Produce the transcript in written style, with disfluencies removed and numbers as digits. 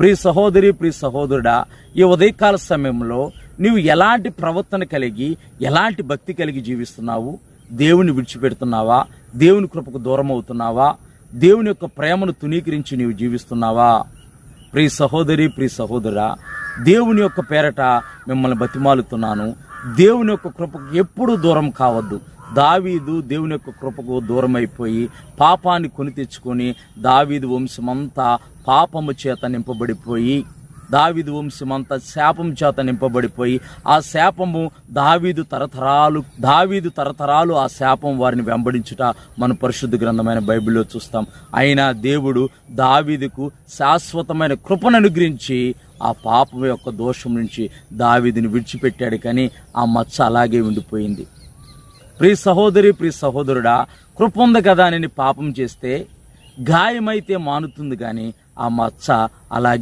ప్రియ సహోదరి, ప్రియ సహోదరుడా, ఈ ఉదయకాల సమయంలో నీవు ఎలాంటి ప్రవర్తన కలిగి, ఎలాంటి భక్తి కలిగి జీవిస్తున్నావు? దేవుని విడిచిపెడుతున్నావా? దేవుని కృపకు దూరం అవుతున్నావా? దేవుని యొక్క ప్రేమను తునీకరించి నీవు జీవిస్తున్నావా? ప్రియ సహోదరి, ప్రియ సహోదరుడా, దేవుని యొక్క పేరట మిమ్మల్ని బతిమాలుతున్నాను. దేవుని యొక్క కృపకు ఎప్పుడూ దూరం కావద్దు. దావీదు దేవుని యొక్క కృపకు దూరం అయిపోయి పాపాన్ని కొని తెచ్చుకొని దావీదు వంశమంతా పాపము చేత నింపబడిపోయి, దావీదు వంశమంతా శాపం చేత నింపబడిపోయి, ఆ శాపము దావీదు తరతరాలు ఆ శాపం వారిని వెంబడించుట మన పరిశుద్ధ గ్రంథమైన బైబిల్లో చూస్తాం. అయినా దేవుడు దావీదుకు శాశ్వతమైన కృపను అనుగ్రహించి ఆ పాపం యొక్క దోషం నుంచి దావీదుని విడిచిపెట్టాడు. కానీ ఆ మచ్చ అలాగే ఉండిపోయింది. ప్రియ సహోదరి, ప్రియ సహోదరుడా, కృప ఉంది కదా అని పాపం చేస్తే గాయమైతే మానుతుంది, కానీ ఆ మచ్చ అలాగే